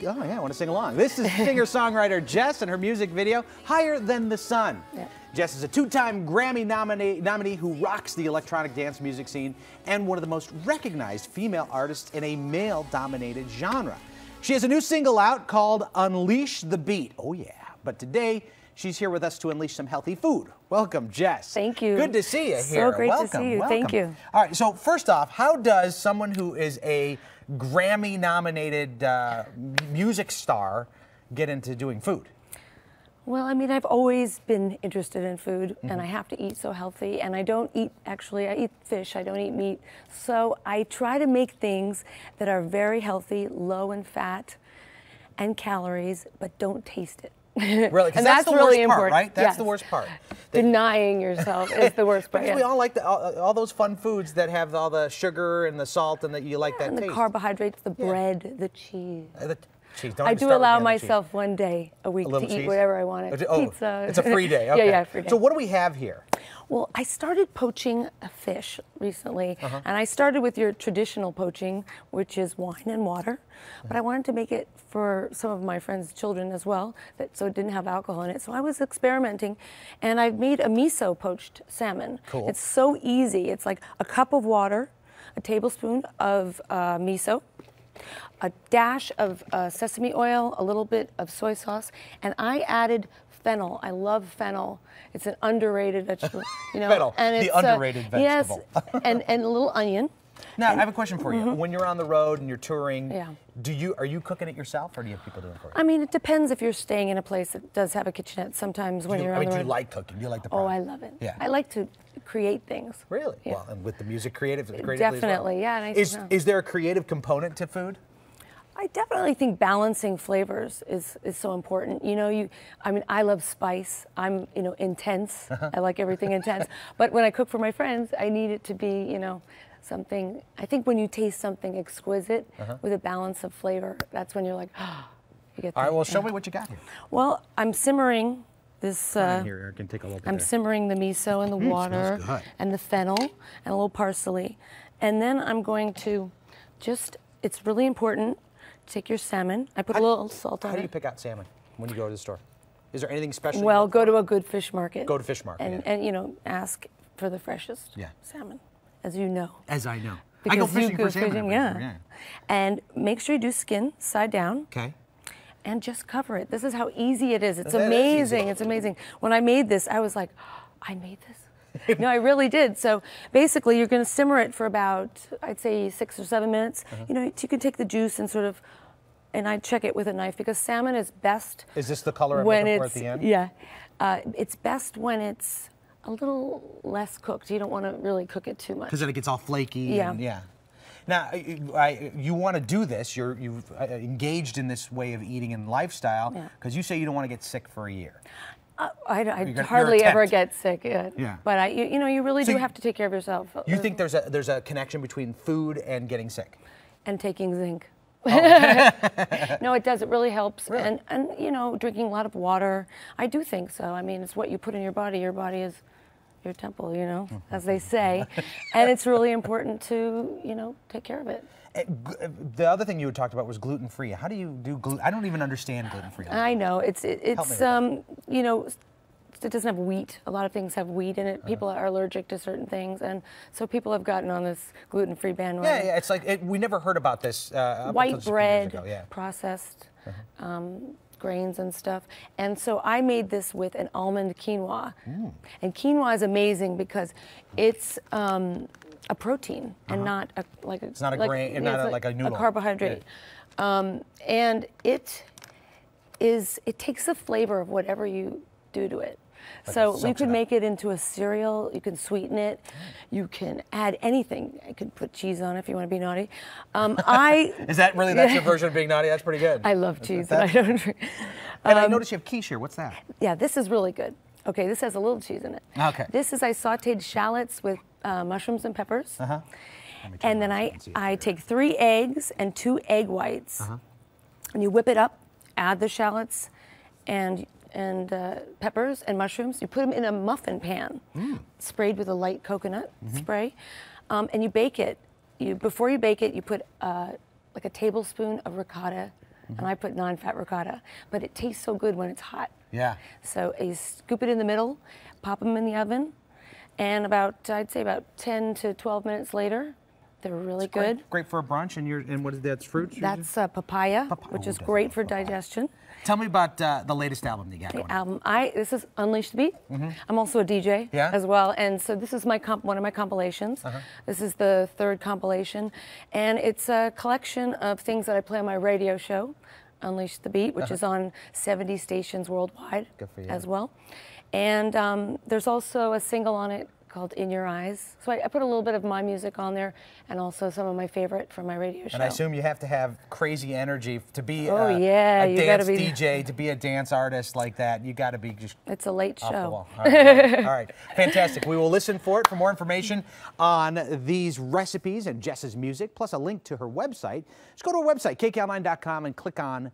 Oh, yeah, I want to sing along. This is singer-songwriter Jess and her music video, Higher Than the Sun. Yeah. Jess is a two-time Grammy nominee who rocks the electronic dance music scene and one of the most recognized female artists in a male-dominated genre. She has a new single out called Unleash the Beat. Oh, yeah. But today, she's here with us to unleash some healthy food. Welcome, Jess. Thank you. Good to see you here. So great to see you. Welcome. Thank you. All right, so first off, how does someone who is a Grammy-nominated music star get into doing food? Well, I mean, I've always been interested in food, and I have to eat so healthy, and I don't eat, actually, I eat fish, I don't eat meat. So I try to make things that are very healthy, low in fat and calories, but don't taste it. Really? And that's the really worst important, part, right? That's yes. the worst part. Denying yourself is the worst part. Because we all like all those fun foods that have all the sugar and the salt and that you like that and taste. The carbohydrates, the bread, the cheese. Don't I even do start allow with myself one day a week to eat whatever I wanted. Oh, pizza. It's a free day. Okay. Yeah, free day. So what do we have here? Well, I started poaching a fish recently, and I started with your traditional poaching, which is wine and water, but I wanted to make it for some of my friends' children as well, so it didn't have alcohol in it. So I was experimenting, and I made a miso poached salmon. Cool. It's so easy. It's like a cup of water, a tablespoon of miso, a dash of sesame oil, a little bit of soy sauce, and I added fennel. I love fennel. It's an underrated vegetable, you know. Fennel, and the it's, underrated vegetable. Yes, and a little onion. Now, I have a question for you. When you're on the road and you're touring, Yeah. are you cooking it yourself, or do you have people doing it for you? I mean, it depends if you're staying in a place that does have a kitchenette. Sometimes when you're on the road. Do you like cooking? Do you like the Oh, I love it. Yeah. I like to create things. Really? Yeah. Well, and with the music creatively Definitely, as well. yeah. Is there a creative component to food? I definitely think balancing flavors is so important. You know, I mean, I love spice. I'm, intense. I like everything intense. But when I cook for my friends, I need it to be, something. I think when you taste something exquisite with a balance of flavor, that's when you're like, oh, you get that. All right, well, show me what you got here. Well, I'm simmering this. Here, I can take a look at I'm simmering the miso and the water and the fennel and a little parsley. And then I'm going to it's really important. Take your salmon. I put a little salt on it. How do you pick out salmon when you go to the store? Is there anything special? Well, go to a good fish market. Go to fish market. And ask for the freshest salmon, as you know. As I know. Because I go fishing for salmon. Yeah. And make sure you do skin side down. Okay. And just cover it. This is how easy it is. It's amazing. It's amazing. When I made this, I was like, oh, I made this. No, I really did. So basically, you're going to simmer it for about, I'd say, 6 or 7 minutes. You can take the juice and sort of, and I check it with a knife because salmon is best. Is this the color I'm looking for at the end? Yeah. It's best when it's a little less cooked. You don't want to really cook it too much. Because then it gets all flaky. Yeah. And, yeah. Now, you want to do this. You've engaged in this way of eating and lifestyle because you say you don't want to get sick for a year. I hardly ever get sick, but you really do have to take care of yourself. You think there's a connection between food and getting sick? And taking zinc. No, it does. It really helps. Really? And drinking a lot of water. I do think so. I mean, it's what you put in your body. Your body is your temple, as they say. And it's really important to, take care of it. The other thing you had talked about was gluten-free. How do you do gluten? I don't even understand gluten-free. I know it doesn't have wheat. A lot of things have wheat in it. People are allergic to certain things, and so people have gotten on this gluten-free bandwagon. Yeah, it's like we never heard about this. White bread, processed grains and stuff. And so I made this with an almond quinoa. And quinoa is amazing because it's a protein and not it's not a grain, not like a noodle. A carbohydrate. And it takes the flavor of whatever you do to it. So you can make it into a cereal, you can sweeten it, you can add anything. You can put cheese on it if you want to be naughty. Is that really, that's your version of being naughty? That's pretty good. I love cheese, and I don't drink. And I noticed you have quiche here. What's that? Yeah, this is really good. Okay, this has a little cheese in it. Okay. This is, I sauteed shallots with mushrooms and peppers. And then I take 3 eggs and 2 egg whites. And you whip it up, add the shallots and peppers and mushrooms. You put them in a muffin pan, sprayed with a light coconut spray, and you bake it. Before you bake it, you put like a tablespoon of ricotta and I put non-fat ricotta, but it tastes so good when it's hot. Yeah. So you scoop it in the middle, pop them in the oven, and I'd say about 10 to 12 minutes later, they're really good. Great for a brunch, and what is that? That's fruits? That's papaya, which is great for digestion. Tell me about the latest album that you got going on. This is Unleash the Beat. I'm also a DJ as well, and so this is one of my compilations. This is the third compilation, and it's a collection of things that I play on my radio show, Unleash the Beat, which is on 70 stations worldwide as well. And there's also a single on it called In Your Eyes. So I put a little bit of my music on there and also some of my favorite from my radio show. And I assume you have to have crazy energy to be a dance DJ, to be a dance artist like that. You got to be just It's a late show. All right. All right. Fantastic. We will listen for it. For more information on these recipes and Jess's music, plus a link to her website, just go to her website, KCAL9.com, and click on